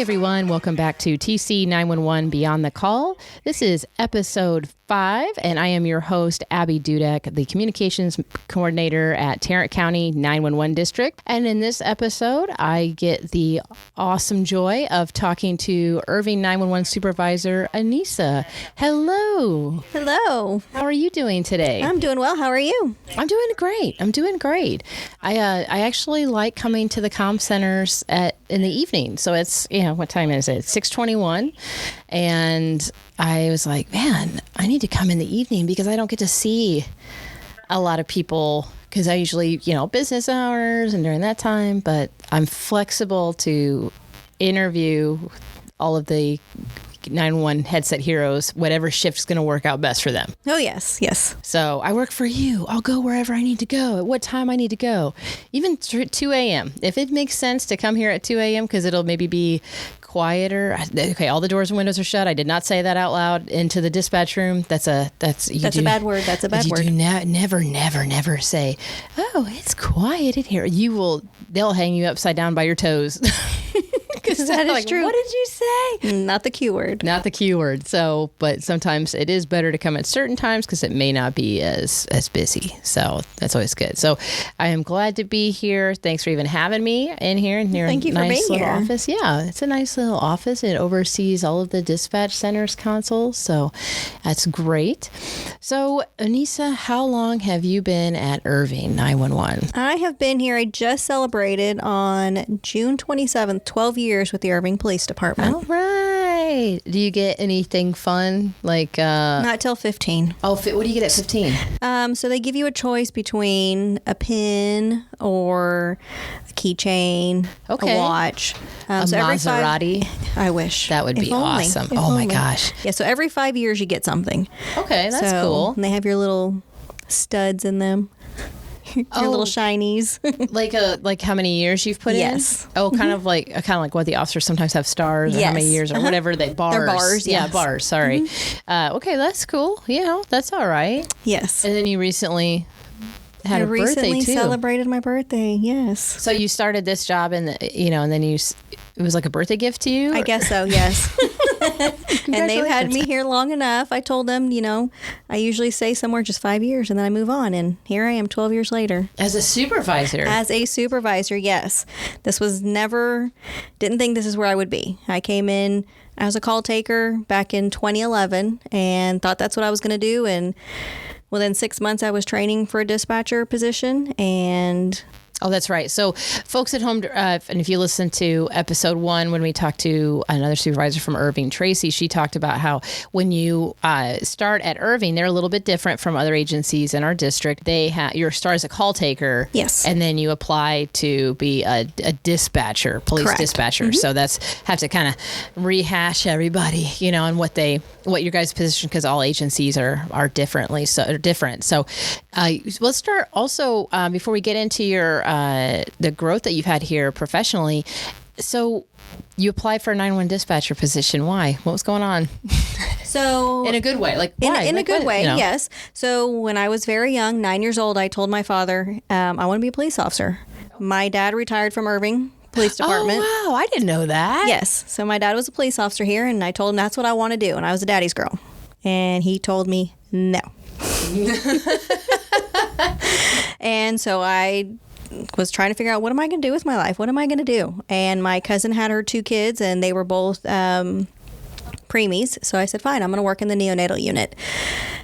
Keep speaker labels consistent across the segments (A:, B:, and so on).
A: everyone. Welcome back to TC911 Beyond the Call. This is episode 5, and I am your host, Abbey Dudek, the communications coordinator at Tarrant County 911 District. And in this episode, I get the awesome joy of talking to Irving 911 Supervisor Anissa. Hello.
B: Hello.
A: How are you doing today?
B: I'm doing well. How are you?
A: I'm doing great. I actually like coming to the comm centers in the evening. So it's, what time is it? 6:21. And I was like, man, I need to come in the evening because I don't get to see a lot of people because I usually, business hours and during that time, but I'm flexible to interview all of the 911 headset heroes, whatever shift's going to work out best for them.
B: Oh, yes.
A: So I work for you. I'll go wherever I need to go, at what time I need to go, even 2 a.m. If it makes sense to come here at 2 a.m. because it'll maybe be quieter. Okay, all the doors and windows are shut. I did not say that out loud into the dispatch room. That's a bad word. That's a bad word. You do never say, oh, it's quiet in here. They'll hang you upside down by your toes.
B: Because that is true.
A: What did you say?
B: Not the Q word.
A: Not the Q word. So, but sometimes it is better to come at certain times because it may not be as busy. So that's always good. So I am glad to be here. Thanks for even having me in here.
B: Thank you for being here.
A: Office. Yeah, it's a nice little office. It oversees all of the dispatch centers consoles. So that's great. So Anissa, how long have you been at Irving 911?
B: I have been here. I just celebrated on June 27th, 12 years with the Irving Police Department.
A: All right. Do you get anything fun?
B: Not till 15.
A: Oh, what do you get at 15?
B: So they give you a choice between a pin or a keychain, a watch.
A: A
B: so
A: Maserati?
B: I wish.
A: That would be awesome. Oh my gosh.
B: Yeah, so every 5 years you get something.
A: Okay, that's cool.
B: And they have your little studs in them. Your little shinies.
A: like how many years you've put in?
B: Yes.
A: Oh, kind of like what the officers sometimes have stars or how many years or whatever bars.
B: They're bars, yes.
A: Yeah, bars, sorry. Okay, that's cool. That's all right.
B: Yes.
A: And then you recently had a birthday too.
B: I recently celebrated my birthday, yes.
A: So you started this job and then it was like a birthday gift to you?
B: I guess so, yes. And they've had me here long enough. I told them, I usually stay somewhere just 5 years and then I move on. And here I am 12 years later.
A: As a supervisor?
B: As a supervisor, yes. This was didn't think this is where I would be. I came in as a call taker back in 2011 and thought that's what I was going to do. And within 6 months, I was training for a dispatcher position and...
A: Oh, that's right. So folks at home, and if you listen to episode 1, when we talked to another supervisor from Irving, Tracy, she talked about how when you start at Irving, they're a little bit different from other agencies in our district. You start as a call taker.
B: Yes.
A: And then you apply to be a dispatcher, police
B: Correct.
A: Dispatcher. Mm-hmm. So have to kind of rehash everybody, and what your guys' position, because all agencies are different. So let's start also before we get into your the growth that you've had here professionally. So you applied for a 911 dispatcher position. Why? What was going on?
B: So
A: in a good way, why?
B: In a good way, yes. So when I was very young, 9 years old, I told my father, I want to be a police officer. My dad retired from Irving Police Department.
A: Oh, wow. I didn't know that.
B: Yes. So my dad was a police officer here, and I told him that's what I want to do. And I was a daddy's girl. And he told me no. And so I was trying to figure out, what am I going to do with my life? What am I going to do? And my cousin had her 2 kids, and they were both preemies. So I said, fine, I'm going to work in the neonatal unit.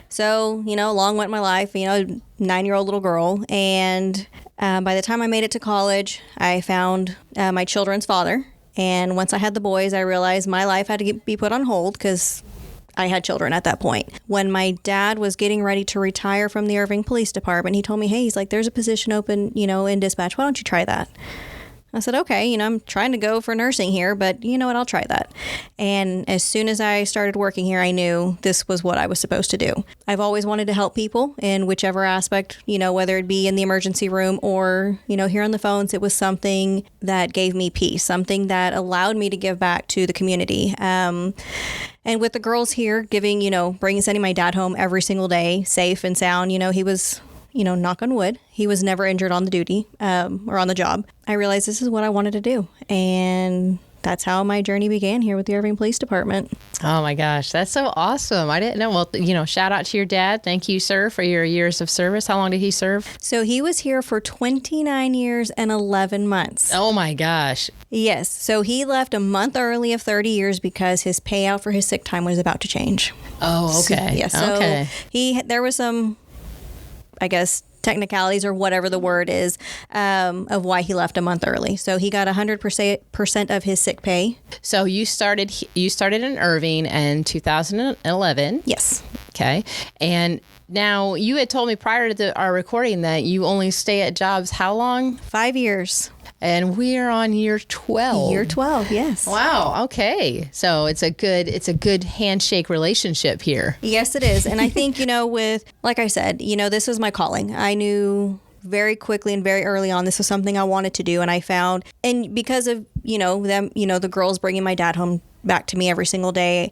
B: So, along went my life, 9-year-old little girl. And by the time I made it to college, I found my children's father. And once I had the boys, I realized my life had to be put on hold because I had children at that point. When my dad was getting ready to retire from the Irving Police Department, he told me, hey, he's like, there's a position open, in dispatch. Why don't you try that? I said, okay, I'm trying to go for nursing here, but you know what, I'll try that. And as soon as I started working here, I knew this was what I was supposed to do. I've always wanted to help people in whichever aspect, whether it be in the emergency room or, here on the phones. It was something that gave me peace, something that allowed me to give back to the community. And with the girls here sending my dad home every single day, safe and sound, he was, knock on wood, he was never injured on the duty or on the job. I realized this is what I wanted to do. And that's how my journey began here with the Irving Police Department.
A: Oh my gosh, that's so awesome. I didn't know. Well, shout out to your dad. Thank you, sir, for your years of service. How long did he serve?
B: So he was here for 29 years and 11 months.
A: Oh my gosh.
B: Yes. So he left a month early of 30 years because his payout for his sick time was about to change.
A: Oh, okay.
B: Yeah. So there was some, I guess, technicalities or whatever the word is, of why he left a month early. So he got 100% of his sick pay.
A: So you started in Irving in 2011.
B: Yes.
A: Okay. And now you had told me prior to our recording that you only stay at jobs how long?
B: 5 years.
A: And we are on year 12.
B: Year 12, yes.
A: Wow. Okay. So it's a good handshake relationship here.
B: Yes, it is. And I think, like I said, this was my calling. I knew very quickly and very early on this was something I wanted to do. And I found, and because of, them, the girls bringing my dad home back to me every single day,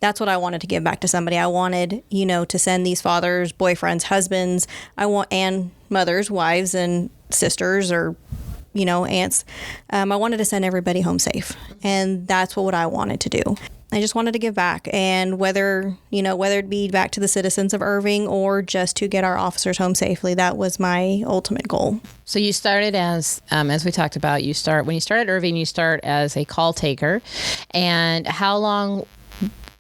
B: that's what I wanted to give back to somebody. I wanted, to send these fathers, boyfriends, husbands, and mothers, wives, and sisters, or aunts. I wanted to send everybody home safe. And that's what I wanted to do. I just wanted to give back. And whether it be back to the citizens of Irving or just to get our officers home safely, that was my ultimate goal.
A: So you started as we talked about, when you start at Irving, you start as a call taker. And how long?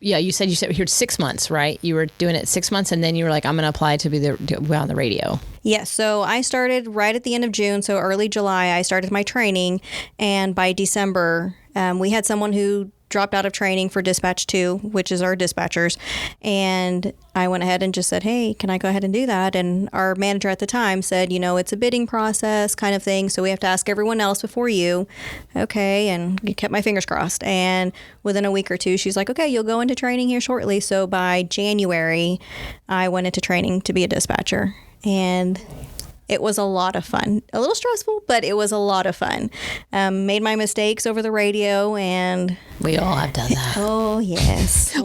A: Yeah, you said here 6 months, right? You were doing it 6 months, and then you were like, I'm going to apply to be on the radio.
B: Yes. So I started right at the end of June. So early July, I started my training. And by December, we had someone who dropped out of training for Dispatch 2, which is our dispatchers. And I went ahead and just said, hey, can I go ahead and do that? And our manager at the time said, it's a bidding process kind of thing. So we have to ask everyone else before you. Okay. And kept my fingers crossed. And within a week or two, she's like, okay, you'll go into training here shortly. So by January, I went into training to be a dispatcher. And it was a lot of fun. A little stressful, but it was a lot of fun. Made my mistakes over the radio, and
A: we all have done that.
B: Oh, yes.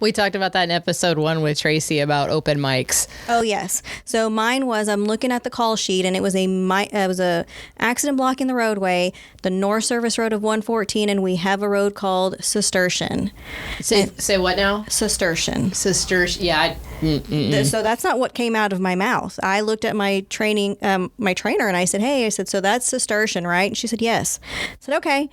A: We talked about that in episode 1 with Tracy about open mics.
B: Oh, yes. So mine was, I'm looking at the call sheet, and it was a accident blocking the roadway, the north service road of 114, and we have a road called Cistercian.
A: Say what now?
B: Cistercian.
A: Cistercian. Yeah.
B: So that's not what came out of my mouth. I looked at my trainer, and I said, so that's Cistercian, right? And she said, yes. I said, okay.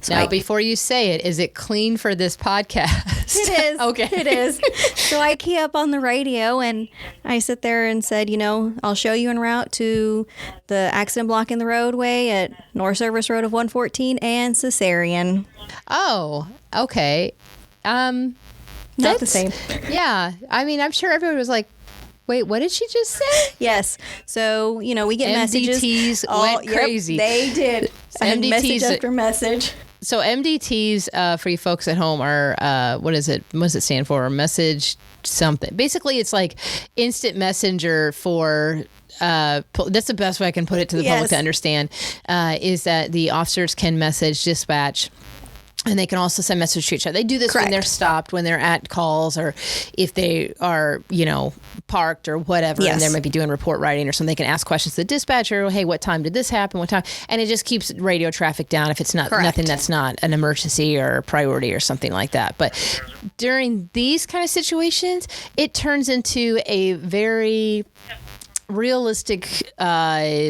B: So
A: now, before you say it, is it clean for this podcast?
B: It is.
A: Okay.
B: It is. So I key up on the radio, and I sit there and said, I'll show you en route to the accident blocking the roadway at North Service Road of 114 and Caesarean.
A: Oh, okay.
B: Not the same.
A: Yeah. I mean, I'm sure everyone was like, wait, what did she just say?
B: Yes. So, we get messages.
A: MDTs went crazy.
B: They did.
A: MDTs,
B: message after message.
A: So MDTs, for you folks at home, are, what is it? What does it stand for? Message something. Basically, it's like instant messenger for... that's the best way I can put it to the public to understand, is that the officers can message dispatch. And they can also send messages to each other. They do this when they're stopped, when they're at calls, or if they are, parked or whatever, and they might be doing report writing or something. They can ask questions to the dispatcher. Hey, what time did this happen? What time? And it just keeps radio traffic down if it's not nothing that's not an emergency or a priority or something like that. But during these kind of situations, it turns into a very realistic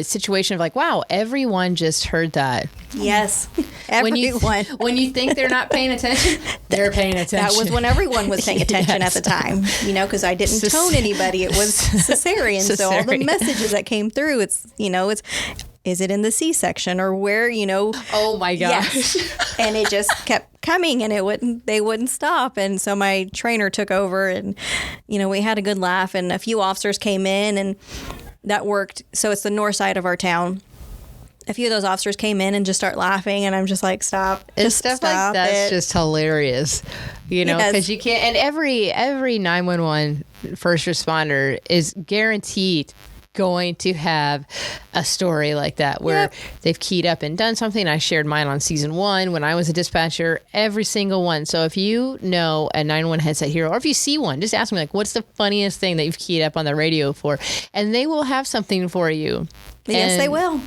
A: situation of like, wow, everyone just heard that.
B: Yes, everyone.
A: When you think they're not paying attention, they're paying attention.
B: That was when everyone was paying attention at the time, because I didn't tone anybody. It was Caesarean. So all the messages that came through, it's is it in the C section or where,
A: Oh my gosh.
B: Yes. And it just kept coming, and they wouldn't stop. And so my trainer took over, and, we had a good laugh, and a few officers came in, and that worked. So it's the north side of our town. A few of those officers came in and just start laughing, and I'm just like, stop.
A: Just stuff like that's just hilarious, because you can't. And every 911 first responder is guaranteed going to have a story like that where they've keyed up and done something. I shared mine on season 1 when I was a dispatcher, every single one. So if you know a 911 headset hero, or if you see one, just ask me, like, what's the funniest thing that you've keyed up on the radio for? And they will have something for you.
B: Yes, they will.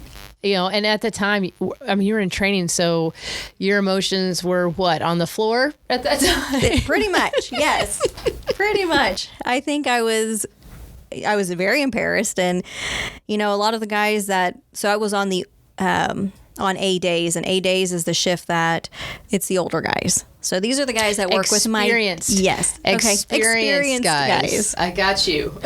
A: And at the time, I mean, you were in training, so your emotions were what, on the floor at that time?
B: Pretty much, yes. Pretty much. I think I was very embarrassed, and a lot of the guys so I was on the on A days, and A days is the shift that it's the older guys. So these are the guys that work with my
A: experienced guys. I got you.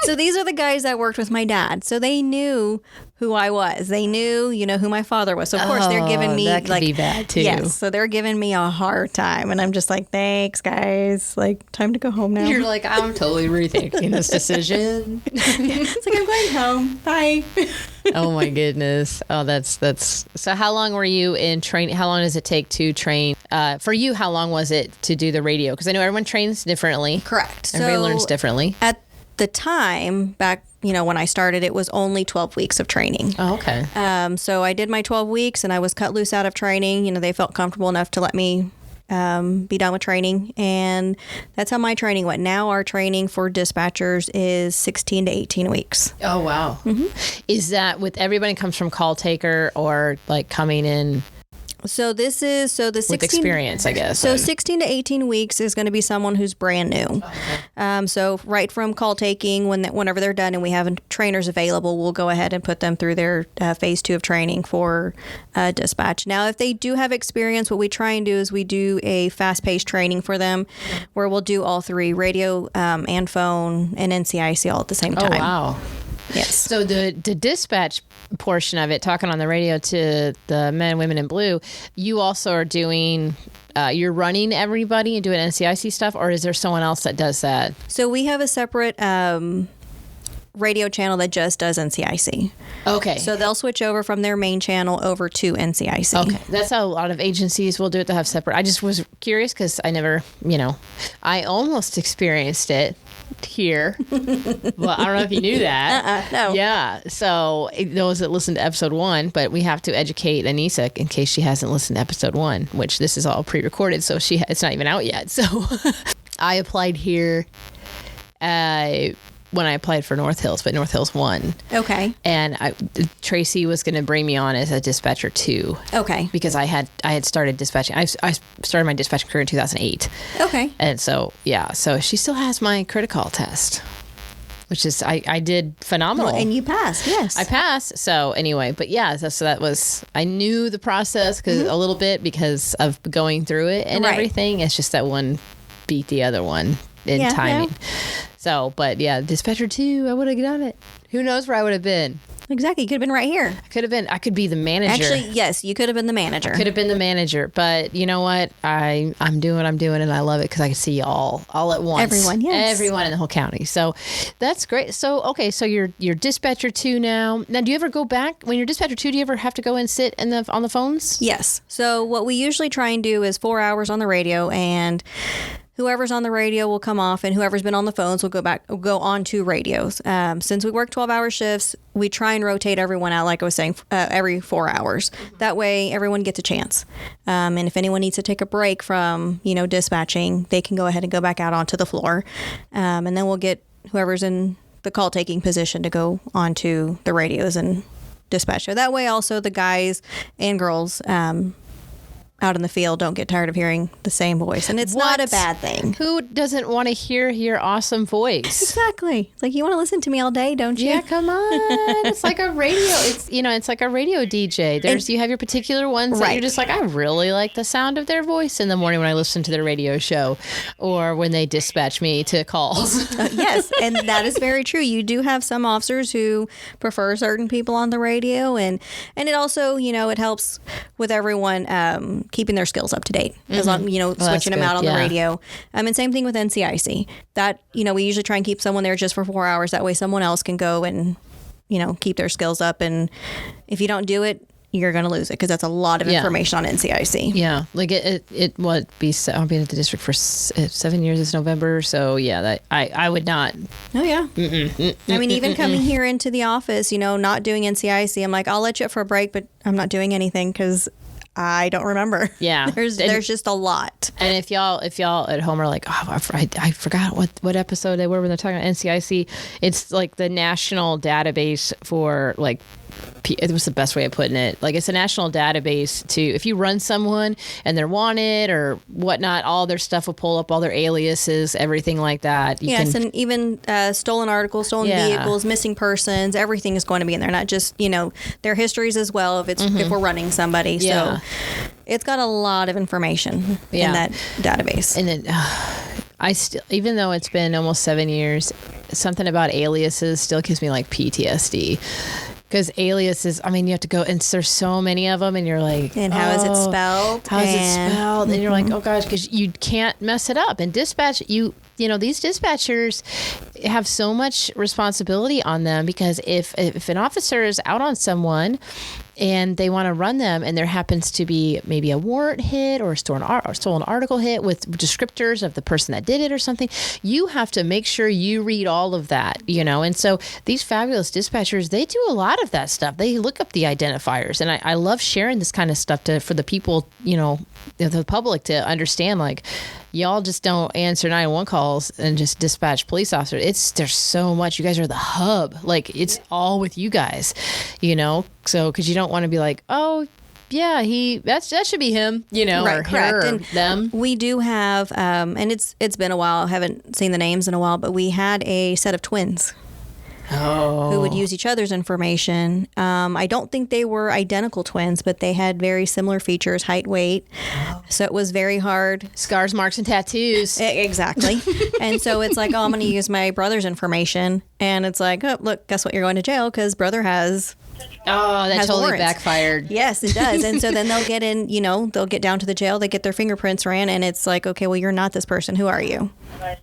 B: So these are the guys that worked with my dad. So they knew who I was. They knew, who my father was. So of course they're giving me
A: that could be bad too.
B: Yes. So they're giving me a hard time, and I'm just like, thanks, guys. Like, time to go home now.
A: You're like, I'm totally rethinking this decision.
B: It's like, I'm going home. Bye.
A: Oh my goodness. Oh, that's. So how long were you in training? How long does it take to train? For you, how long was it to do the radio? Because I know everyone trains differently.
B: Correct.
A: Everybody learns differently.
B: At the time, back, when I started, it was only 12 weeks of training.
A: Oh, okay.
B: So I did my 12 weeks, and I was cut loose out of training. They felt comfortable enough to let me be done with training, and that's how my training went. Now our training for dispatchers is 16 to 18 weeks.
A: Oh, wow. Mm-hmm. Is that with everybody comes from call taker or like coming in?
B: So the 16
A: with experience, I guess.
B: So 16 to 18 weeks is going to be someone who's brand new. Okay. So right from call taking, whenever they're done and we have trainers available, we'll go ahead and put them through their phase 2 of training for dispatch. Now, if they do have experience, what we try and do is we do a fast-paced training for them, where we'll do all 3, radio and phone and NCIC all at the same time.
A: Oh, wow.
B: Yes.
A: So the dispatch portion of it, talking on the radio to the men and women in blue, you also are doing, you're running everybody and doing NCIC stuff, or is there someone else that does that?
B: So we have a separate radio channel that just does NCIC. Okay. So they'll switch over from their main channel over to NCIC. Okay.
A: That's how a lot of agencies will do it. They'll have separate. I just was curious because I never, I almost experienced it here. Well, I don't know if you knew that.
B: No.
A: Yeah. So those that listen to episode 1, but we have to educate Anissa in case she hasn't listened to episode 1, which this is all pre-recorded, so it's not even out yet. So I applied here when I applied for North Hills, but North Hills won. Okay. And Tracy was going to bring me on as a dispatcher 2. Okay. Because I had started dispatching. I started my dispatching career in 2008. Okay. And so, yeah. So she still has my critical test, which is, I did phenomenal.
B: Well, and you passed, yes.
A: I passed. So anyway, but yeah, so that was, I knew the process a little bit because of going through it and everything. It's just that one beat the other one in timing. Yeah. So, but yeah, dispatcher 2, I would have done it. Who knows where I would have been?
B: Exactly. You could have been right here.
A: I could be the manager.
B: Actually, yes, you could have been the manager.
A: Could have been the manager. But you know what? I'm doing what I'm doing, and I love it because I can see all at once.
B: Everyone, yes.
A: Everyone in the whole county. So that's great. So, okay, so you're dispatcher 2 now. Now, do you ever go back? When you're dispatcher 2, do you ever have to go and sit on the phones?
B: Yes. So what we usually try and do is 4 hours on the radio, and whoever's on the radio will come off, and whoever's been on the phones will go on to radios. Since we work 12-hour shifts, we try and rotate everyone out, like I was saying, every 4 hours. That way, everyone gets a chance. And if anyone needs to take a break from, dispatching, they can go ahead and go back out onto the floor. And then we'll get whoever's in the call-taking position to go onto the radios and dispatch. So that way, also, the guys and girls out in the field don't get tired of hearing the same voice, and it's not a bad thing.
A: Who doesn't want to hear your awesome voice?
B: Exactly. It's like, you want to listen to me all day, don't you?
A: Yeah, come on. It's like a radio. It's like a radio DJ. You have your particular ones that you're just like, I really like the sound of their voice in the morning when I listen to their radio show, or when they dispatch me to calls.
B: Yes, and that is very true. You do have some officers who prefer certain people on the radio, and it also, it helps with everyone keeping their skills up to date, as long, switching them out on the radio. And same thing with NCIC. That, we usually try and keep someone there just for 4 hours. That way someone else can go and, keep their skills up. And if you don't do it, you're going to lose it, because that's a lot of information on NCIC.
A: Yeah. Like I'll be in the district for 7 years this November. So yeah, that I would not.
B: Oh yeah. Even coming here into the office, not doing NCIC, I'm like, I'll let you up for a break, but I'm not doing anything because I don't remember. Yeah. There's just a lot.
A: And if y'all at home are like, oh, I forgot what episode they were when they're talking about NCIC. It's like the national database for like it was the best way of putting it. Like, it's a national database to, if you run someone and they're wanted or whatnot, all their stuff will pull up, all their aliases, everything like that.
B: And even stolen articles, stolen vehicles, missing persons, everything is going to be in there. Not just, their histories as well if we're running somebody. Yeah. So it's got a lot of information in that database.
A: And then I still, even though it's been almost 7 years, something about aliases still gives me like PTSD. Because aliases, I mean, you have to go, and there's so many of them, and you're like,
B: and how is it spelled?
A: How is it spelled? And you're like, oh gosh, because you can't mess it up. And dispatch, these dispatchers have so much responsibility on them, because if an officer is out on someone and they want to run them, and there happens to be maybe a warrant hit or a stolen article hit with descriptors of the person that did it or something, you have to make sure you read all of that, And so these fabulous dispatchers, they do a lot of that stuff. They look up the identifiers, and I love sharing this kind of stuff for the people, the public to understand, like, y'all just don't answer 911 calls and just dispatch police officers. There's so much. You guys are the hub. Like, it's all with you guys, So, because you don't want to be like, oh, yeah, that should be him,
B: right,
A: or
B: correct.
A: her, or
B: and
A: them.
B: We do have, and it's been a while. I haven't seen the names in a while, but we had a set of twins. Who would use each other's information. I don't think they were identical twins, but they had very similar features, height, weight. So it was very hard.
A: Scars, marks, and tattoos.
B: Exactly. And so it's like, I'm going to use my brother's information. And it's like, oh, look, guess what? You're going to jail because brother has...
A: Oh, that totally
B: warrants.
A: Backfired.
B: Yes, it does. And so then they'll get in, they'll get down to the jail, they get their fingerprints ran, and it's like, okay, well, you're not this person. Who are you?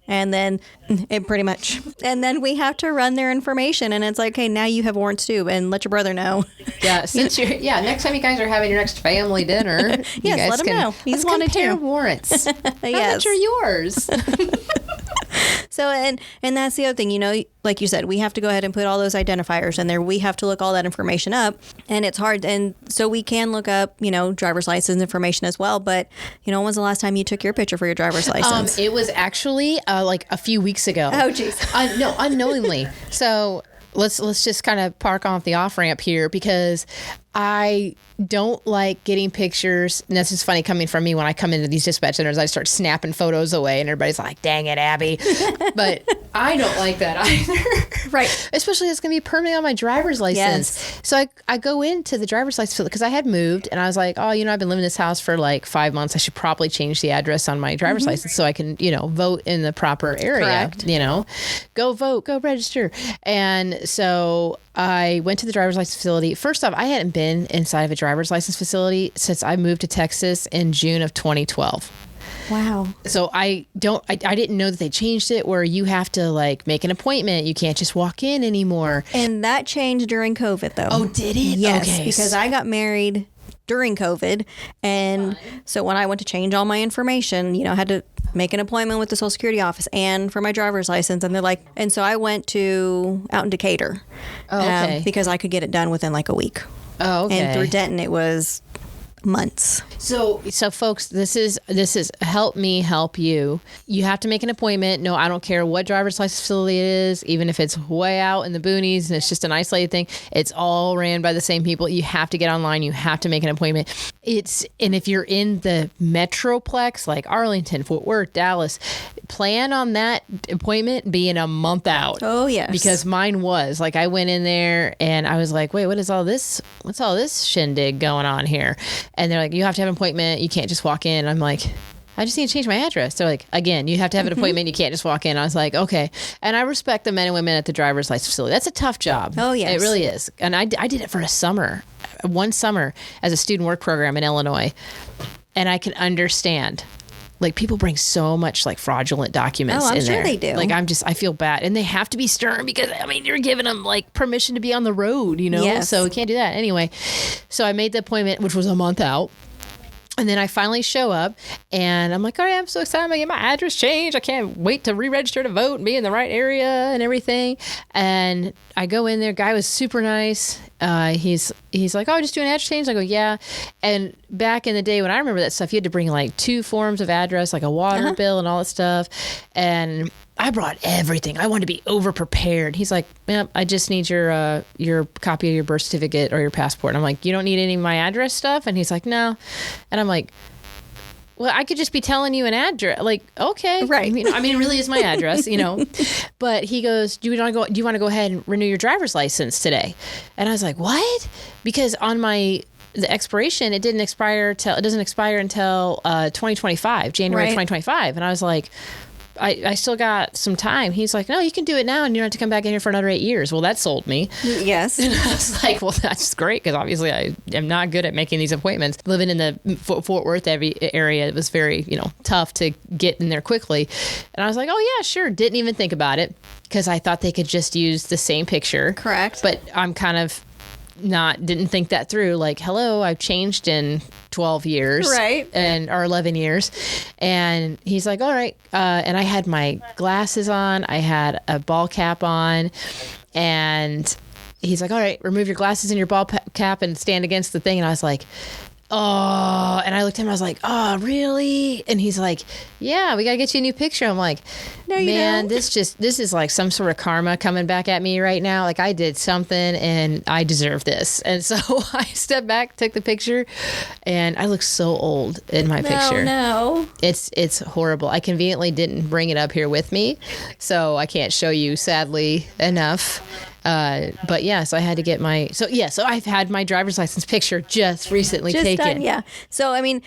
B: And then it pretty much, and then we have to run their information, and it's like, okay, now you have warrants too, and let your brother know.
A: Yeah, next time you guys are having your next family dinner,
B: yes, let him know.
A: Let's compare warrants.
B: Yes.
A: How much are yours?
B: So, and that's the other thing, like you said, we have to go ahead and put all those identifiers in there. We have to look all that information up, and it's hard. And so we can look up, driver's license information as well. But, when was the last time you took your picture for your driver's license?
A: It was actually like a few weeks ago.
B: Oh, geez.
A: No, unknowingly. So let's just kind of park off the off ramp here, because I don't like getting pictures. And that's just funny coming from me. When I come into these dispatch centers, I start snapping photos away, and everybody's like, dang it, Abby. But I don't like that either.
B: Right.
A: Especially it's going to be permanently on my driver's license.
B: Yes.
A: So I go into the driver's license because I had moved, and I was like, I've been living in this house for like 5 months. I should probably change the address on my driver's license so I can, vote in the proper area.
B: Correct.
A: Go vote, go register. And so I went to the driver's license facility. First off, I hadn't been inside of a driver's license facility since I moved to Texas in June of 2012.
B: Wow.
A: So I didn't know that they changed it where you have to like make an appointment. You can't just walk in anymore.
B: And that changed during COVID though.
A: Oh, did it?
B: Yes,
A: okay.
B: Because I got married during COVID. And so when I went to change all my information, I had to make an appointment with the Social Security office and for my driver's license. And they're like, and so I went out in Decatur because I could get it done within like a week.
A: Oh, okay.
B: And through Denton, it was months.
A: So folks, this is help me help you. You have to make an appointment. No, I don't care what driver's license facility it is, even if it's way out in the boonies and it's just an isolated thing. It's all ran by the same people. You have to get online. You have to make an appointment. And if you're in the Metroplex, like Arlington, Fort Worth, Dallas, plan on that appointment being a month out.
B: Oh, yes.
A: Because mine was. Like, I went in there and I was like, wait, what is all this? What's all this shindig going on here? And they're like, you have to have an appointment. You can't just walk in. I'm like, I just need to change my address. They're like, again, you have to have an appointment. You can't just walk in. I was like, okay. And I respect the men and women at the driver's license facility. That's a tough job.
B: Oh, yes.
A: It really is. And I did it for one summer as a student work program in Illinois. And I can understand. Like, people bring so much like fraudulent documents in there.
B: I'm sure they do.
A: Like, I feel bad. And they have to be stern because, you're giving them like permission to be on the road,
B: Yes.
A: So we can't do that. Anyway, so I made the appointment, which was a month out. And then I finally show up and I'm like, all right, I'm so excited. I'm going to get my address changed. I can't wait to re-register to vote and be in the right area and everything. And I go in there. Guy was super nice. He's like, oh, just do an address change. I go, yeah. And back in the day when I remember that stuff, you had to bring like 2 forms of address, like a water bill and all that stuff. And I brought everything. I wanted to be over prepared. He's like, yep, I just need your copy of your birth certificate or your passport. And I'm like, you don't need any of my address stuff? And he's like, no. And I'm like, well, I could just be telling you an address. Like, okay.
B: Right.
A: I mean, it really is my address, But he goes, do you want to go ahead and renew your driver's license today? And I was like, what? Because on the expiration, it doesn't expire until 2025, January 2025. And I was like, I still got some time. He's like, no, you can do it now, and you don't have to come back in here for another 8 years. Well, that sold me.
B: Yes.
A: And I was like, well, that's great, because obviously I am not good at making these appointments. Living in the Fort Worth area, it was very, tough to get in there quickly. And I was like, oh, yeah, sure. Didn't even think about it, because I thought they could just use the same picture.
B: Correct.
A: But I'm kind of didn't think that through. Like, hello, I've changed in 12 years.
B: Right.
A: Or 11 years. And he's like, all right. And I had my glasses on. I had a ball cap on. And he's like, all right, remove your glasses and your ball cap and stand against the thing. And I was like, oh, and I looked at him, I was like, oh, really? And he's like, yeah, we got to get you a new picture. I'm like,
B: no, you
A: man,
B: don't.
A: this is like some sort of karma coming back at me right now. Like, I did something and I deserve this. And so I stepped back, took the picture, and I look so old in my picture.
B: No.
A: It's horrible. I conveniently didn't bring it up here with me, so I can't show you, sadly enough. But yeah, so I had to get so I've had my driver's license picture just recently taken.
B: Done, yeah. So, I mean,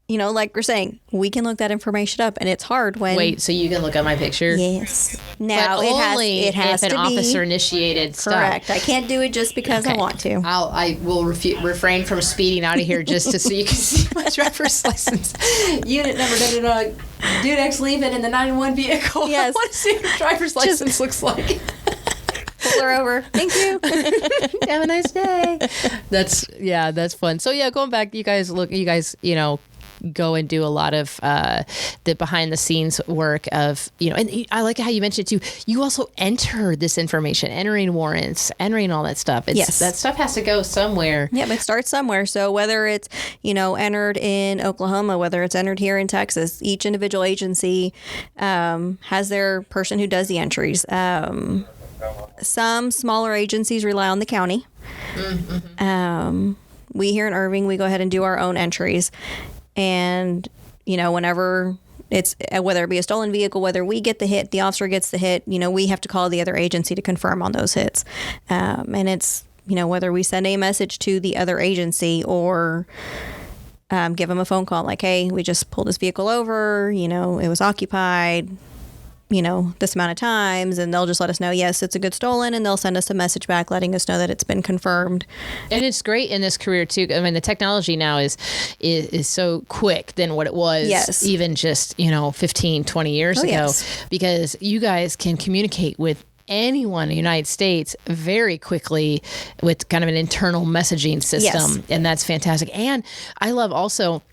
B: like we're saying, we can look that information up, and it's hard when...
A: Wait, so you can look at my picture?
B: Yes. Now,
A: but
B: it has
A: if
B: to
A: an
B: be
A: officer initiated stuff.
B: Correct. I can't do it just because I want to.
A: I will refrain from speeding out of here just so you can see my driver's license. Unit number, Dudek's leaving in the 911 vehicle.
B: Yes.
A: I want to see what your driver's license looks like.
B: Pull her over. Thank you.
A: Have a nice day. That's fun. So yeah, going back, you guys go and do a lot of the behind the scenes work of, and I like how you mentioned too, you also enter this information, entering warrants, entering all that stuff.
B: Yes.
A: That stuff has to go somewhere.
B: Yeah, but it starts somewhere. So whether it's, entered in Oklahoma, whether it's entered here in Texas, each individual agency has their person who does the entries. Some smaller agencies rely on the county. Mm-hmm. We here in Irving, we go ahead and do our own entries. And, whenever it's, whether it be a stolen vehicle, whether we get the hit, the officer gets the hit, we have to call the other agency to confirm on those hits. And it's, whether we send a message to the other agency or give them a phone call like, hey, we just pulled this vehicle over, it was occupied, this amount of times, and they'll just let us know, yes, it's a good stolen, and they'll send us a message back letting us know that it's been confirmed.
A: And it's great in this career too. I mean, the technology now is so quick than what it was even just, 15, 20 years ago, because you guys can communicate with anyone in the United States very quickly with kind of an internal messaging system. And that's fantastic. And I love also,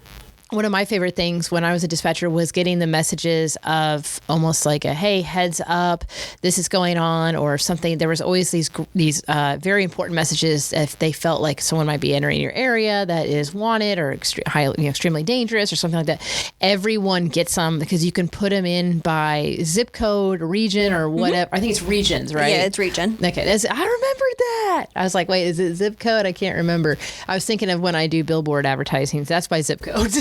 A: one of my favorite things when I was a dispatcher was getting the messages of almost like a, hey, heads up, this is going on, or something. There was always these very important messages if they felt like someone might be entering your area that is wanted or extremely dangerous or something like that. Everyone gets them because you can put them in by zip code, region, or whatever. Mm-hmm. I think it's regions, right?
B: Yeah, it's region.
A: Okay, I remembered that. I was like, wait, is it zip code? I can't remember. I was thinking of when I do billboard advertising. That's by zip codes.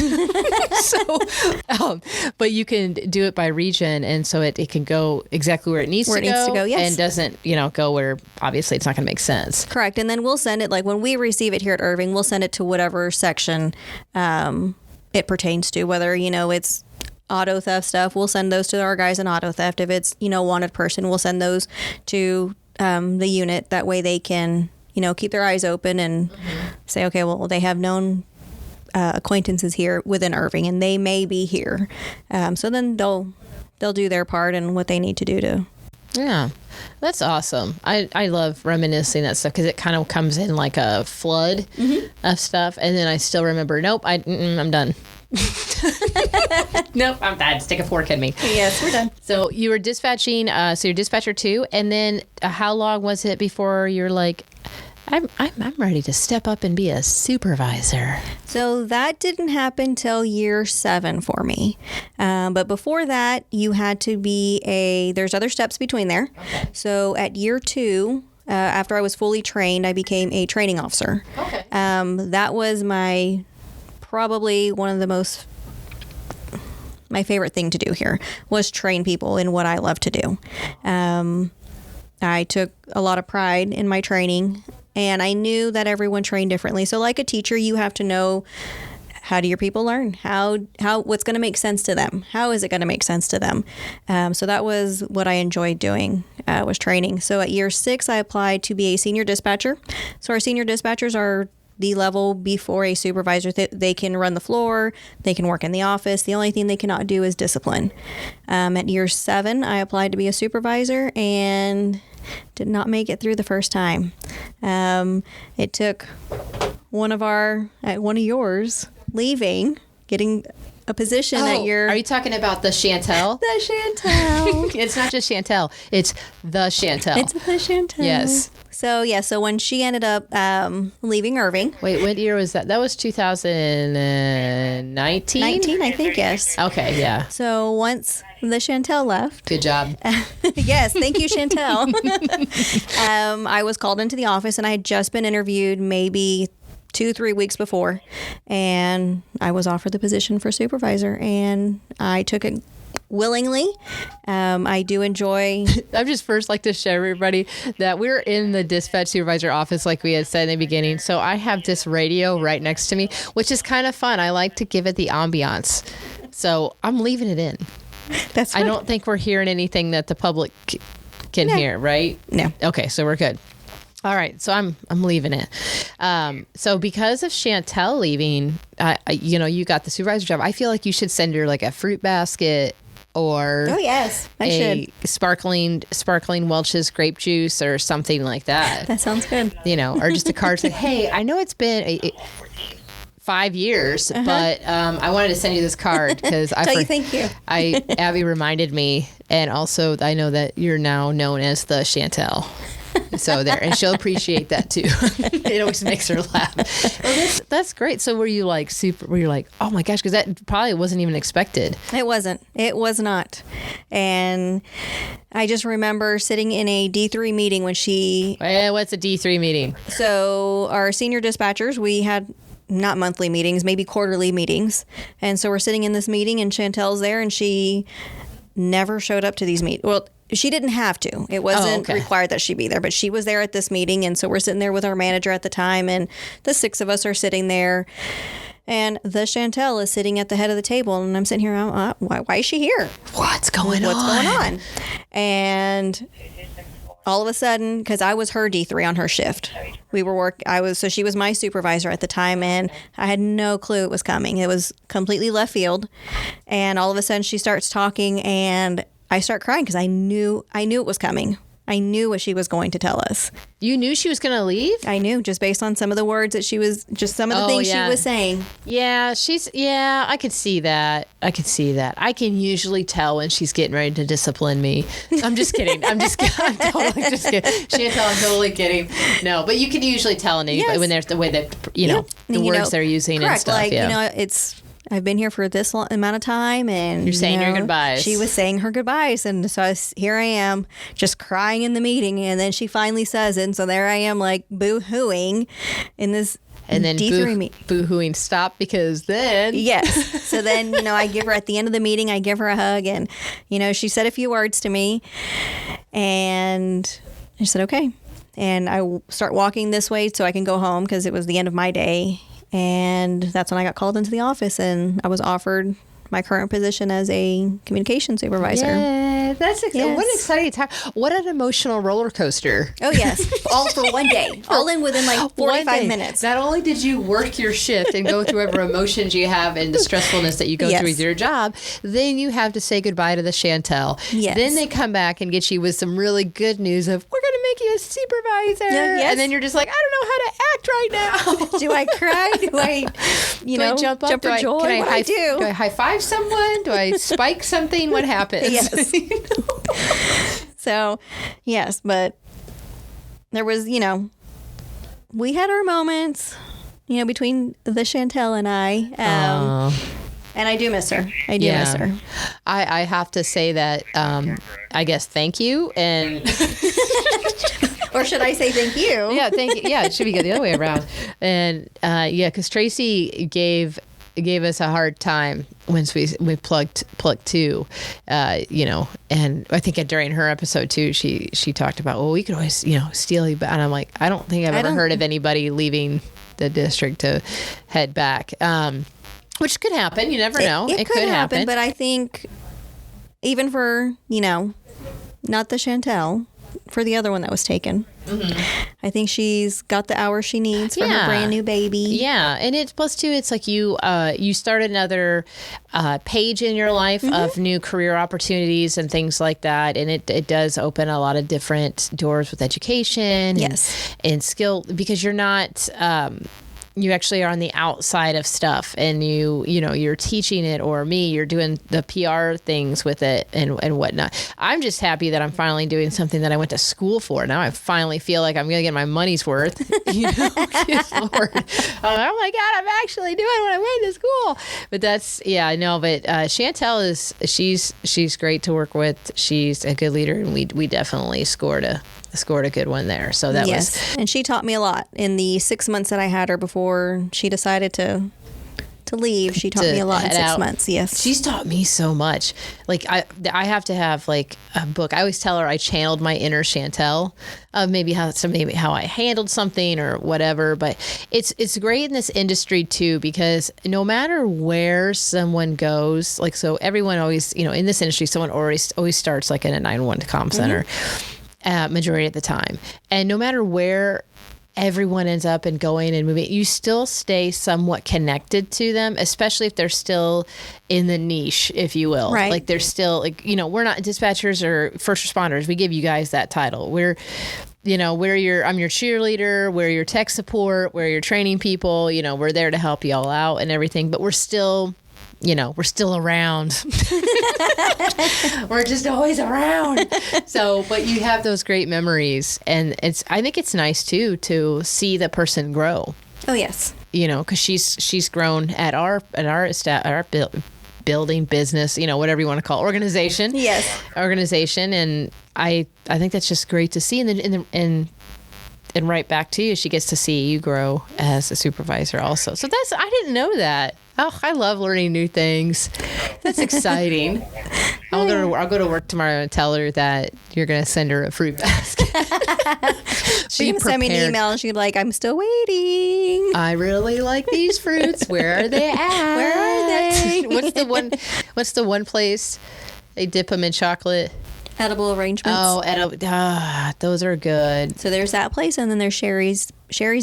A: But you can do it by region, and so it can go exactly where it needs to go,
B: yes.
A: And doesn't go where obviously it's not going to make sense.
B: Correct. And then we'll send it, like when we receive it here at Irving, we'll send it to whatever section it pertains to, whether it's auto theft stuff, we'll send those to our guys in auto theft. If it's wanted person, we'll send those to the unit. That way they can keep their eyes open and say, okay, well, they have known acquaintances here within Irving, and they may be here. So then they'll do their part and what they need to do to.
A: Yeah, that's awesome. I love reminiscing that stuff because it kind of comes in like a flood of stuff, and then I still remember. Nope, I'm done. Nope, I'm done. Stick a fork in me.
B: Yes, we're done.
A: So you were dispatching. So you're dispatcher 2, and then how long was it before you're like, I'm ready to step up and be a supervisor.
B: So that didn't happen till year 7 for me. But before that, you had to be there's other steps between there.
A: Okay.
B: So at year 2, after I was fully trained, I became a training officer.
A: Okay.
B: That was probably one of my favorite thing to do here was train people in what I love to do. I took a lot of pride in my training, and I knew that everyone trained differently. So like a teacher, you have to know, how do your people learn? What's going to make sense to them? How is it going to make sense to them? So that was what I enjoyed doing, was training. So at year 6, I applied to be a senior dispatcher. So our senior dispatchers are the level before a supervisor. They can run the floor, they can work in the office. The only thing they cannot do is discipline. At year 7, I applied to be a supervisor and did not make it through the first time. It took one of yours leaving, getting a position at your...
A: Are you talking about the Chantel?
B: The Chantel.
A: It's not just Chantel. It's the Chantel.
B: It's the Chantel.
A: Yes.
B: So when she ended up leaving Irving.
A: Wait, what year was that? That was 2019?
B: 19, I think, yes.
A: Okay, yeah.
B: So once the Chantel left.
A: Good job.
B: Yes, thank you, Chantel. I was called into the office, and I had just been interviewed maybe 2-3 weeks before, and I was offered the position for supervisor, and I took it willingly. I do enjoy...
A: I just first like to share everybody that we're in the dispatch supervisor office like we had said in the beginning. So I have this radio right next to me, which is kind of fun. I like to give it the ambiance. So I'm leaving it in.
B: That's fine.
A: I don't think we're hearing anything that the public can hear, right?
B: No.
A: Okay, so we're good. All right, so I'm leaving it. So because of Chantel leaving, you got the supervisor job. I feel like you should send her like a fruit basket or
B: oh yes, I should
A: sparkling Welch's grape juice or something like that.
B: That sounds good.
A: Or just a card saying, "Hey, I know it's been 5 years, but I wanted to send you this card because
B: thank you.
A: Abby reminded me, and also I know that you're now known as the Chantel." So there, and she'll appreciate that too. It always makes her laugh. Well, that's great. So were you like oh my gosh, because that probably wasn't even expected.
B: It wasn't. It was not. And I just remember sitting in a D3 meeting when
A: what's a D3 meeting?
B: So our senior dispatchers, we had not monthly meetings, maybe quarterly meetings. And so we're sitting in this meeting, and Chantel's there, and she never showed up to these meetings. Well, she didn't have to. It wasn't required that she be there, but she was there at this meeting. And so we're sitting there with our manager at the time, and the 6 of us are sitting there. And the Chantel is sitting at the head of the table, and I'm sitting here, why is she here?
A: What's going
B: on? And all of a sudden, because I was her D3 on her shift, so she was my supervisor at the time, and I had no clue it was coming. It was completely left field. And all of a sudden she starts talking, and I start crying because I knew it was coming. I knew what she was going to tell us.
A: You knew she was going to leave?
B: I knew, just based on some of the words that she was, just some of the things she was saying.
A: Yeah, I could see that. I can usually tell when she's getting ready to discipline me. I'm just kidding. I'm totally just kidding. Chantel, I'm totally kidding. No, but you can usually tell in anybody when there's the way that, the words they're using and stuff.
B: Like, I've been here for this amount of time, and
A: you're saying your goodbyes.
B: She was saying her goodbyes, and so here I am, just crying in the meeting, and then she finally says it, and so there I am, like boo-hooing in this.
A: And then boo-hooing stopped because then...
B: Yes. So then, I give her, at the end of the meeting, I give her a hug, and, she said a few words to me, and I said, okay. And I start walking this way so I can go home because it was the end of my day. And that's when I got called into the office, and I was offered my current position as a communication supervisor.
A: Yeah, that's exciting. What an exciting time. What an emotional roller coaster.
B: Oh, yes. All for one day. All in within like 45 minutes.
A: Not only did you work your shift and go through whatever emotions you have and the stressfulness that you go through with your job, then you have to say goodbye to the Chantel.
B: Yes.
A: Then they come back and get you with some really good news of, we're going to make you a supervisor.
B: Yes.
A: And then you're just like, I don't know how to act right now.
B: Do I cry? Do I,
A: do I jump up?
B: For joy?
A: Can I
B: what
A: do?
B: I do?
A: Do I high five someone? Do I spike something? What happens?
B: Yes. So, yes, but there was, we had our moments, between the Chantel and I. And I do miss her. I do miss her.
A: I have to say that, I guess, thank you. And
B: or should I say thank you?
A: Yeah, thank you. Yeah, it should be the other way around. And because Tracy gave us a hard time once we plugged two, and I think during her episode too, she talked about, well, we could always, steal you back. And I'm like, I don't think I've ever heard of anybody leaving the district to head back. Which could happen. You never know.
B: It could happen. But I think even for, not the Chantel, for the other one that was taken, I think she's got the hours she needs for her brand new baby.
A: Yeah. And it's plus too, it's like you start another page in your life of new career opportunities and things like that. And it does open a lot of different doors with education and skill, because you're not, you actually are on the outside of stuff, and you're teaching it, or you're doing the PR things with it and whatnot. I'm just happy that I'm finally doing something that I went to school for. Now I finally feel like I'm going to get my money's worth. Good Lord. Oh my God, I'm actually doing what I went to school. But that's, but Chantel she's great to work with. She's a good leader, and we definitely scored a good one there. So that was,
B: and she taught me a lot in the 6 months that I had her before she decided to leave. She taught me a lot in 6 months. Yes,
A: she's taught me so much. Like I have to have like a book. I always tell her I channeled my inner Chantel, maybe how I handled something or whatever. But it's great in this industry too, because no matter where someone goes, like, so everyone always, in this industry, someone always starts like in a 911 comm center. Majority of the time. And no matter where everyone ends up and going and moving, you still stay somewhat connected to them, especially if they're still in the niche, if you will.
B: Right.
A: Like they're still, like, we're not dispatchers or first responders. We give you guys that title. I'm your cheerleader, we're your tech support, we're your training people, we're there to help you all out and everything, but we're still around. We're just always around. So, but you have those great memories, and I think it's nice too to see the person grow.
B: Oh yes.
A: Because she's grown at our building, business, whatever you want to call it, organization.
B: Yes.
A: Organization, and I think that's just great to see, and right back to you, she gets to see you grow as a supervisor also. So I didn't know that. Oh, I love learning new things. That's exciting. I'll go to work tomorrow and tell her that you're going to send her a fruit basket.
B: She's going to send me an email and she's like, I'm still waiting.
A: I really like these fruits. Where are they at?
B: Where are they?
A: What's the one place they dip them in chocolate?
B: Edible arrangements.
A: Oh, those are good.
B: So there's that place, and then there's Sherry's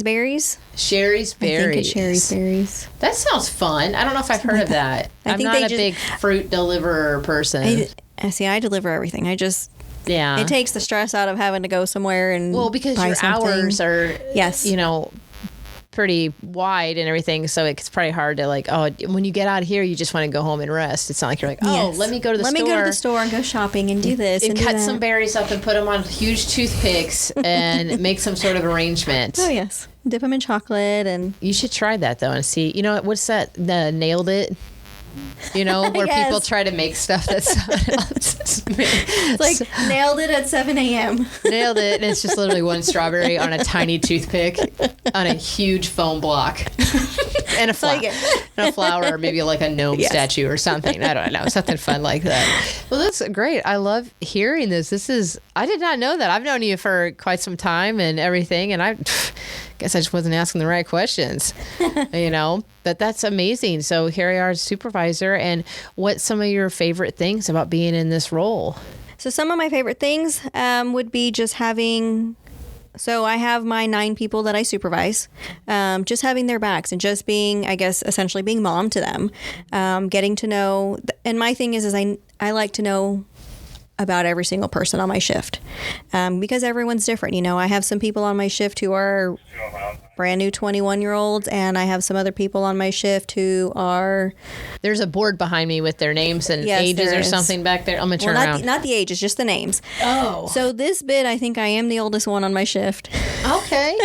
B: Berries.
A: Sherry's Berries.
B: I think it's Sherry's Berries.
A: That sounds fun. I don't know if I've heard of that. I'm not a big fruit deliverer person.
B: I deliver everything. It takes the stress out of having to go somewhere and
A: because
B: buy
A: your
B: something.
A: hours are pretty wide and everything, so it's probably hard to when you get out of here, you just want to go home and rest. It's not like you're like, let me go to the store
B: and go shopping and do this
A: and cut some berries up and put them on huge toothpicks and make some sort of arrangement.
B: Oh yes, dip them in chocolate. And
A: you should try that though and see. What's that? The Nailed It. Where
B: yes.
A: people try to make stuff that's
B: it's like nailed it at 7 a.m.
A: Nailed it, and it's just literally one strawberry on a tiny toothpick on a huge foam block and a flower, and a flower, or maybe like a gnome statue or something. I don't know, something fun like that. Well, that's great. I love hearing this. I did not know that. I've known you for quite some time and everything, and I guess I just wasn't asking the right questions, but that's amazing. So here you are as supervisor, and what's some of your favorite things about being in this role?
B: So some of my favorite things would be just so I have my 9 people that I supervise, just having their backs and just being, I guess, essentially being mom to them, getting to know, and my thing is I like to know about every single person on my shift, because everyone's different. You know, I have some people on my shift who are brand new 21-year-olds, and I have some other people on my shift who are...
A: There's a board behind me with their names and ages or something back there. I'm going to turn around.
B: Not the ages, just the names.
A: Oh.
B: So this bit, I think I am the oldest one on my shift.
A: Okay.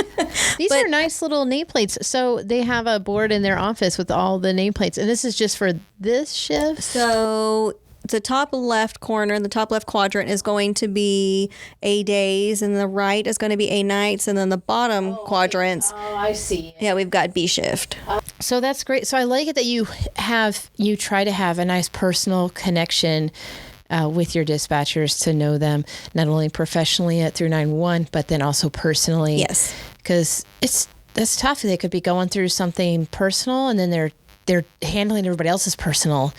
A: These are nice little nameplates. So they have a board in their office with all the nameplates, and this is just for this shift?
B: So... the top left corner, the top left quadrant is going to be A days, and the right is going to be A nights, and then the bottom quadrants.
A: Oh, I see.
B: Yeah, we've got B shift.
A: So that's great. So I like it that you try to have a nice personal connection with your dispatchers, to know them not only professionally through 911, but then also personally.
B: Yes.
A: Because that's tough. They could be going through something personal, and then they're handling everybody else's personal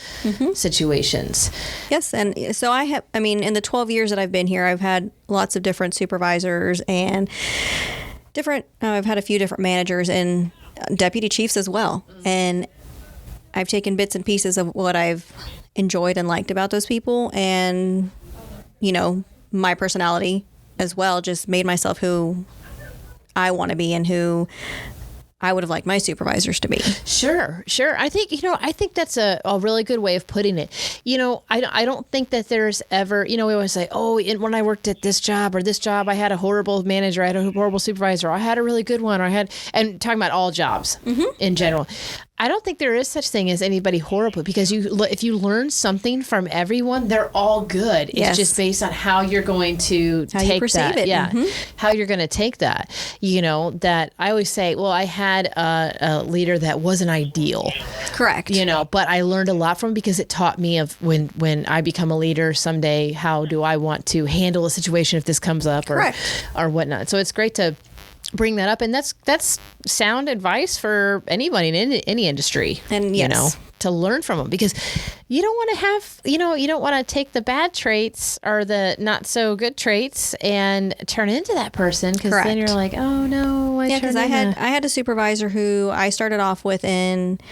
A: situations.
B: Yes, and so in the 12 years that I've been here, I've had lots of different supervisors and I've had a few different managers and deputy chiefs as well. And I've taken bits and pieces of what I've enjoyed and liked about those people, and, you know, my personality as well, just made myself who I want to be and who I would have liked my supervisors to be.
A: Sure. I think that's a really good way of putting it. You know, I don't think that there's ever, you know, we always say, when I worked at this job, I had a horrible manager, I had a horrible supervisor, I had a really good one, and talking about all jobs in general. I don't think there is such thing as anybody horrible, because if you learn something from everyone, they're all good. It's just based on how you're going to take that.
B: It.
A: Yeah, how you're going to take that. You know, that I always say, well, I had a leader that wasn't ideal.
B: Correct.
A: You know, but I learned a lot from it, because it taught me of when I become a leader someday, how do I want to handle a situation if this comes up or whatnot. So it's great to bring that up, and that's sound advice for anybody in any industry,
B: and yes,
A: you know, to learn from them, because you don't want to have, you don't want to take the bad traits or the not so good traits and turn into that person, because then you're like, oh no,
B: because I had a supervisor who I started off with, and,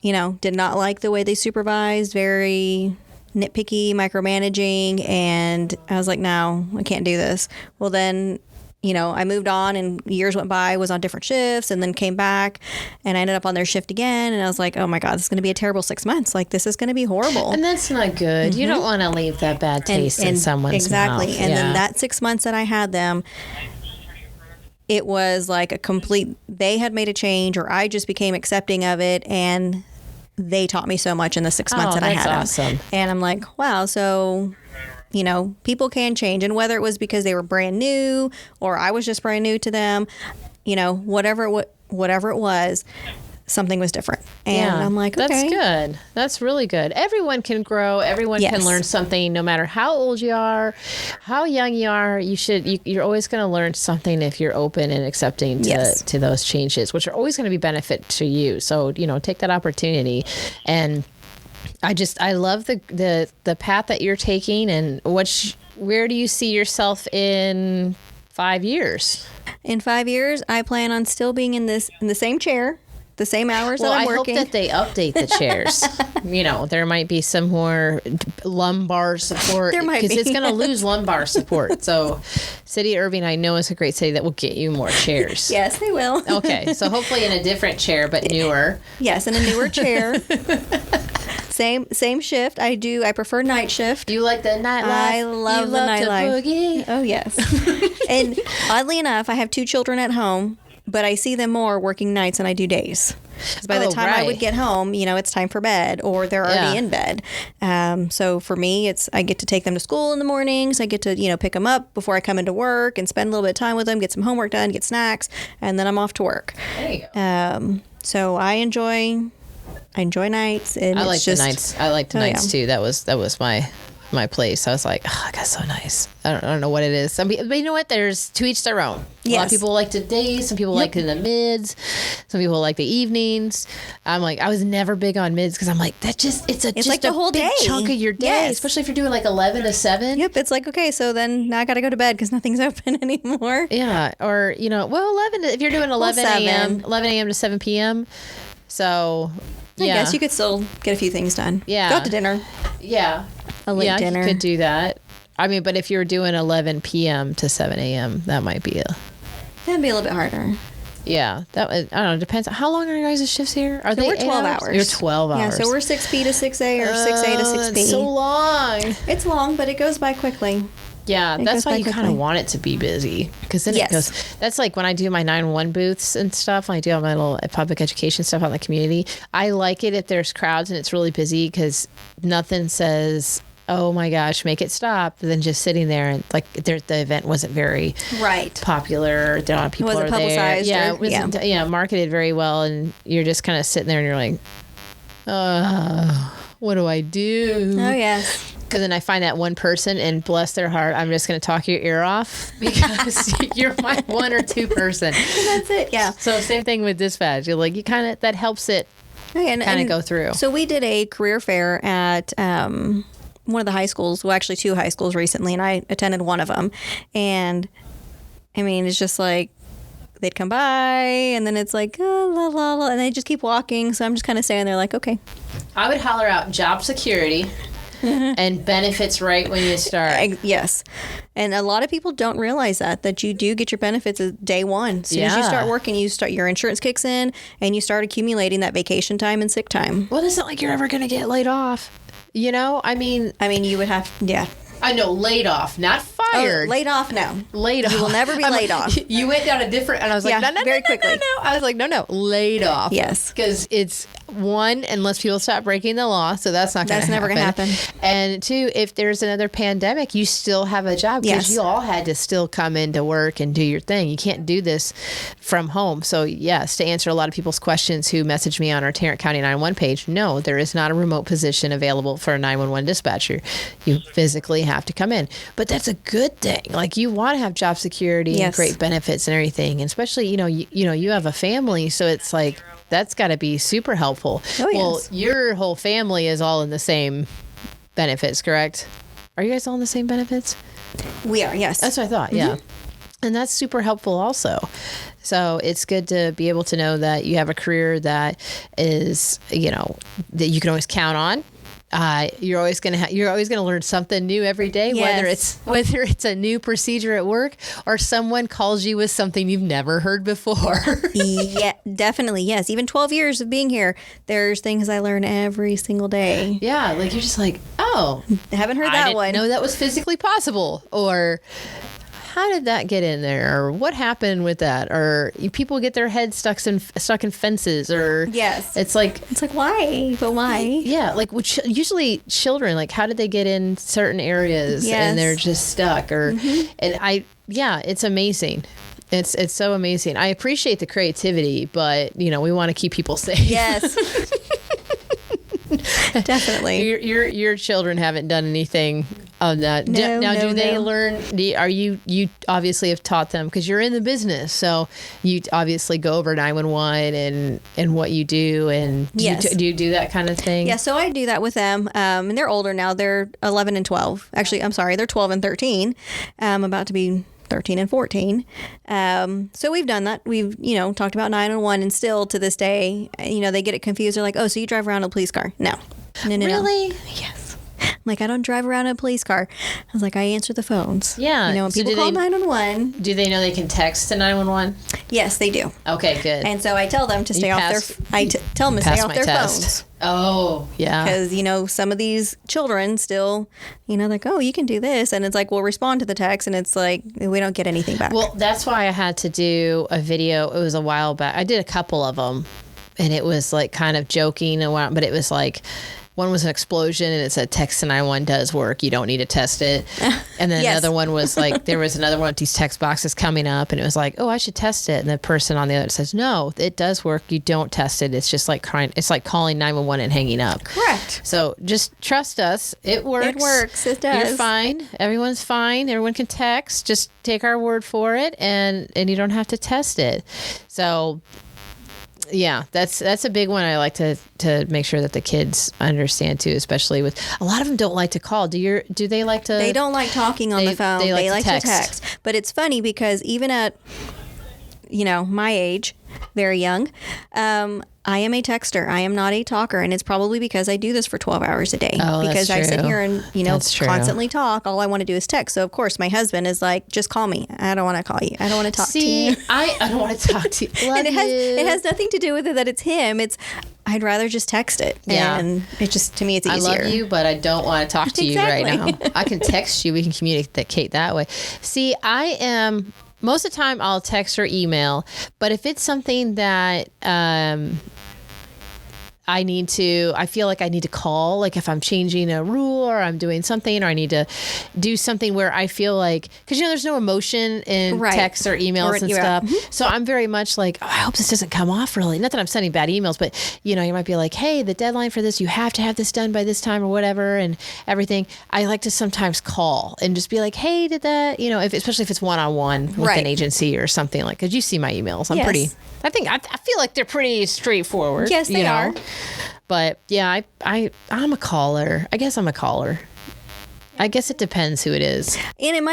B: you know, did not like the way they supervised, very nitpicky, micromanaging, and I was like, no, I can't do this. Well, then, you know, I moved on, and years went by, was on different shifts, and then came back, and I ended up on their shift again. And I was like, oh my God, this is going to be a terrible 6 months. Like, this is going to be horrible.
A: And that's not good. You don't want to leave that bad taste in someone's mouth.
B: Exactly. And then that 6 months that I had them, it was like a complete, they had made a change, or I just became accepting of it. And they taught me so much in the 6 months that I had them.
A: Awesome.
B: And I'm like, wow, so, you know, people can change. And whether it was because they were brand new or I was just brand new to them, you know, whatever it was, something was different. And I'm like, okay.
A: That's good. That's really good. Everyone can grow. Everyone can learn something, no matter how old you are, how young you are. You're always going to learn something if you're open and accepting to those changes, which are always going to be benefit to you. So, you know, take that opportunity. And I love the path that you're taking, and where do you see yourself in 5 years?
B: In 5 years, I plan on still being in the same chair, the same hours that I'm working.
A: I hope that they update the chairs. You know, there might be some more lumbar support.
B: There might be.
A: Because it's going to lose lumbar support. So City of Irving, I know, is a great city that will get you more chairs.
B: Yes, they will.
A: Okay, so hopefully in a different chair, but newer.
B: Yes, in a newer chair. Same shift. I prefer night shift.
A: Do you like the nightlife?
B: I love the nightlife.
A: Boogie?
B: Oh, yes. And oddly enough, I have 2 children at home, but I see them more working nights than I do days. Because by the time I would get home, you know, it's time for bed, or they're already in bed. So for me, I get to take them to school in the mornings. I get to, you know, pick them up before I come into work and spend a little bit of time with them, get some homework done, get snacks, and then I'm off to work.
A: There you go.
B: So I enjoy nights. And
A: I like the nights. I like the nights too. That was my place. I was like, oh, that's so nice. I don't know what it is. But you know what? There's to each their own. A lot of people like the days. Some people like in the mids. Some people like the evenings. I'm like, I was never big on mids, because I'm like, it's
B: like the whole
A: big
B: day.
A: chunk of your day, especially if you're doing like 11 to 7.
B: Yep. It's like, okay, so then now I got to go to bed because nothing's open anymore.
A: Yeah. Or, you know, 11 if you're doing 11 a.m. to 7 p.m. So
B: I guess you could still get a few things done.
A: Yeah.
B: Go out to dinner.
A: Yeah.
B: A late dinner.
A: You could do that. I mean, but if you're doing 11 p.m. to 7 a.m., that might be
B: That'd be a little bit harder.
A: Yeah, that I don't know. Depends. How long are your guys' shifts here? Are they
B: we're 12 hours?
A: You're 12 hours.
B: Yeah, so we're 6p to 6a or 6a to 6p.
A: It's so long.
B: It's long, but it goes by quickly.
A: Yeah, that's why you kind of want it to be busy, because then it goes. That's like when I do my 911 booths and stuff. When I do all my little public education stuff out in the community, I like it if there's crowds and it's really busy, because nothing says, oh my gosh, make it stop, than just sitting there and like the event wasn't very popular. Not a lot of people
B: wasn't publicized.
A: Yeah, it wasn't marketed very well, and you're just kind of sitting there and you're like, what do I do?
B: Oh yes.
A: Because then I find that one person, and bless their heart, I'm just going to talk your ear off, because you're my one or two person.
B: And that's it. Yeah.
A: So same thing with dispatch. You're like, that helps it kind of go through.
B: So we did a career fair at one of the high schools, well, actually 2 high schools recently, and I attended one of them. And I mean, it's just like they'd come by, and then it's like, oh, la, la, la, and they just keep walking. So I'm just kind of standing there like, okay.
A: I would holler out job security and benefits right when you start.
B: Yes. And a lot of people don't realize that you do get your benefits day one. As soon as you start working, your insurance kicks in, and you start accumulating that vacation time and sick time.
A: Well, it's not like you're ever going to get laid off. You know, I mean,
B: you would have,
A: I know, laid off, not fired.
B: Oh, laid off, no.
A: Laid off.
B: You will never be laid off.
A: You went down a different, and I was like, no,
B: very quickly.
A: No. I was like, no, laid off.
B: Yes.
A: Because it's, one, unless people stop breaking the law, so that's not going to happen. That's never going to happen. And 2, if there's another pandemic, you still have a job, because you all had to still come into work and do your thing. You can't do this from home. So yes, to answer a lot of people's questions who message me on our Tarrant County 911 page, no, there is not a remote position available for a 911 dispatcher. You physically have to come in. But that's a good thing. Like, you want to have job security and great benefits and everything. And especially, you have a family, so it's like, that's got to be super helpful.
B: Oh, yes.
A: Well, your whole family is all in the same benefits, correct? Are you guys all in the same benefits?
B: We are, yes.
A: That's what I thought, yeah. And that's super helpful also. So it's good to be able to know that you have a career that is, that you can always count on. You're always gonna learn something new every day, whether it's a new procedure at work or someone calls you with something you've never heard before.
B: Yeah, definitely. Yes. Even 12 years of being here, there's things I learn every single day.
A: Yeah, like you're just like, oh,
B: I haven't heard that one.
A: I didn't know that was physically possible, or how did that get in there, or what happened with that, or people get their heads stuck in fences, or it's like
B: why? But why?
A: Yeah, like usually children, like how did they get in certain areas and they're just stuck, or and it's amazing. It's so amazing. I appreciate the creativity, but we want to keep people safe.
B: Yes. Definitely.
A: Your children haven't done anything of that. Do they learn? You obviously have taught them, because you're in the business, so you obviously go over 911 and what you do, and do you do that kind of thing?
B: Yeah, so I do that with them, and they're older now. They're 11 and 12. Actually, I'm sorry, they're 12 and 13. About to be 13 and 14. So we've done that. We've, talked about 911, and still to this day, they get it confused. They're like, oh, so you drive around in a police car? No.
A: Really?
B: Yes. I'm like, I don't drive around in a police car. I was like, I answer the phones.
A: Yeah.
B: When people call 911.
A: Do they know they can text to 911?
B: Yes, they do.
A: Okay, good.
B: And so I tell them to stay off tell them to stay off their phones.
A: Oh, yeah.
B: Because, some of these children still, like, oh, you can do this. And it's like, we'll respond to the text. And it's like, we don't get anything back.
A: Well, that's why I had to do a video. It was a while back. I did a couple of them. And it was like kind of joking, but it was like, one was an explosion, and it said text to 911 does work. You don't need to test it. And then another one was like, there was another one with these text boxes coming up, and it was like, oh, I should test it. And the person on the other says, no, it does work. You don't test it. It's just like calling 911 and hanging up.
B: Correct.
A: So just trust us. It works.
B: It works. It does.
A: You're fine. Everyone's fine. Everyone can text. Just take our word for it, and you don't have to test it. So yeah, that's a big one. I like to make sure that the kids understand too, especially with a lot of them don't like to call. Do they like to?
B: They don't like talking on the phone. They like to text. But it's funny because even at my age, very young. I am a texter. I am not a talker. And it's probably because I do this for 12 hours a day.
A: Oh,
B: because
A: that's
B: I sit
A: true.
B: here and, constantly talk. All I want to do is text. So, of course, my husband is like, just call me. I don't want to call you. I don't want to talk to you.
A: I don't want to talk to you. Love
B: And
A: you.
B: it has nothing to do with it that it's him. I'd rather just text it.
A: Yeah.
B: And it just, to me, it's
A: I
B: easier.
A: love you, but I don't want to talk to you right now.
B: Exactly.
A: I can text you. We can communicate that way. See, I am, most of the time I'll text or email, but if it's something that, I feel like I need to call, like if I'm changing a rule or I'm doing something, or I need to do something where I feel like, because there's no emotion in texts or emails and stuff. Mm-hmm. So I'm very much like, I hope this doesn't come off really. Not that I'm sending bad emails, but you might be like, hey, the deadline for this, you have to have this done by this time or whatever and everything. I like to sometimes call and just be like, hey, did that, especially if it's one-on-one with an agency or something like, because you see my emails. I feel like they're pretty straightforward.
B: Yes, they are.
A: But yeah, I'm a caller. I guess I'm a caller. I guess it depends who it is.
B: And it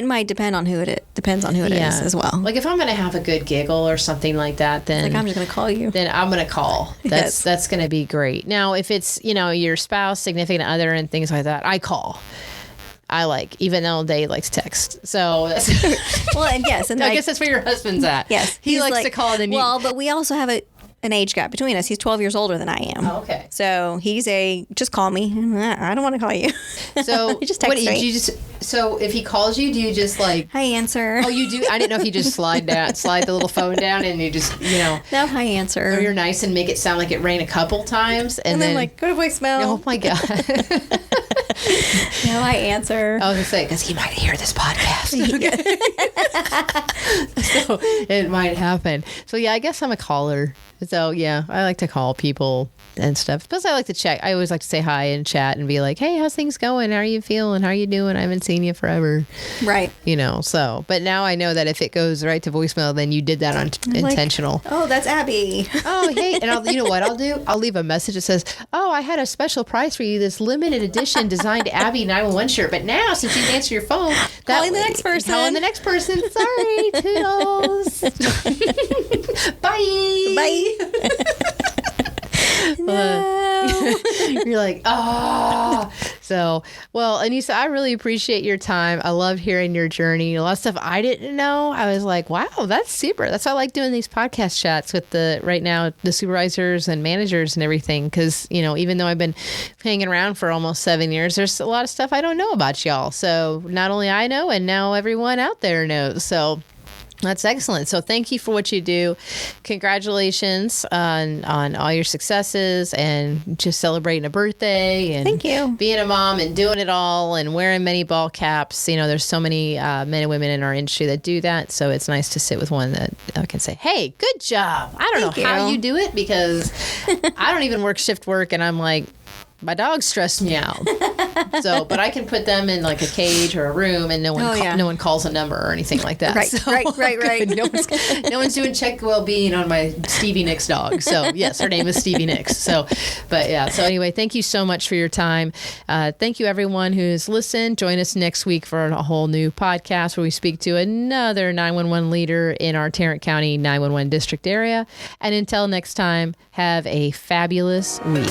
B: might depend on who it depends on who it is as well.
A: Like if I'm going to have a good giggle or something like that, then
B: I'm just going to call you.
A: Then I'm going to call. That's going to be great. Now, if it's, your spouse, significant other and things like that, I call. Even though they like to text. So that's
B: well, and yes, and
A: I guess that's where your husband's at.
B: Yes,
A: he likes to call. And
B: then but we also have an age gap between us. He's 12 years older than I am.
A: Oh, okay.
B: So he's just call me. I don't want to call you.
A: So
B: just text me.
A: So if he calls you, do you just like?
B: I answer.
A: Oh, you do? I didn't know if you just slide the little phone down and you just,
B: No, I answer.
A: Or you're nice and make it sound like it rang a couple times. And then
B: like, go to voicemail.
A: Oh my God.
B: No, I answer.
A: I was going to say, because he might hear this podcast. So it might happen. So yeah, I guess I'm a caller. So yeah, I like to call people and stuff. Plus I like to check. I always like to say hi and chat and be like, hey, how's things going? How are you feeling? How are you doing? I haven't seen you forever.
B: Right.
A: So, but now I know that if it goes right to voicemail, then you did that intentional.
B: Oh, that's Abby.
A: Oh, hey. And you know what I'll do? I'll leave a message that says, oh, I had a special price for you, this limited edition designed Abbey 911 shirt. But now, since you answer your phone,
B: calling the next person.
A: Sorry, toodles. Bye.
B: Bye. No.
A: You're like, oh. So, well, Anissa, I really appreciate your time. I loved hearing your journey. A lot of stuff I didn't know. I was like, wow, that's super. That's why I like doing these podcast chats with the supervisors and managers and everything. Because, even though I've been hanging around for almost 7 years, there's a lot of stuff I don't know about y'all. So not only I know, and now everyone out there knows. So that's excellent. So thank you for what you do. Congratulations on all your successes and just celebrating a birthday and
B: thank you.
A: Being a mom and doing it all and wearing many ball caps. There's so many men and women in our industry that do that. So it's nice to sit with one that can say, hey, good job. I don't know how you do it because I don't even work shift work and I'm like, my dogs stress me out. But I can put them in like a cage or a room and no one calls a number or anything like that.
B: Right,
A: so,
B: right.
A: No one's doing check well-being on my Stevie Nicks dog. So yes, her name is Stevie Nicks. So anyway, thank you so much for your time. Thank you everyone who's listened. Join us next week for a whole new podcast where we speak to another 911 leader in our Tarrant County 911 district area. And until next time, have a fabulous week.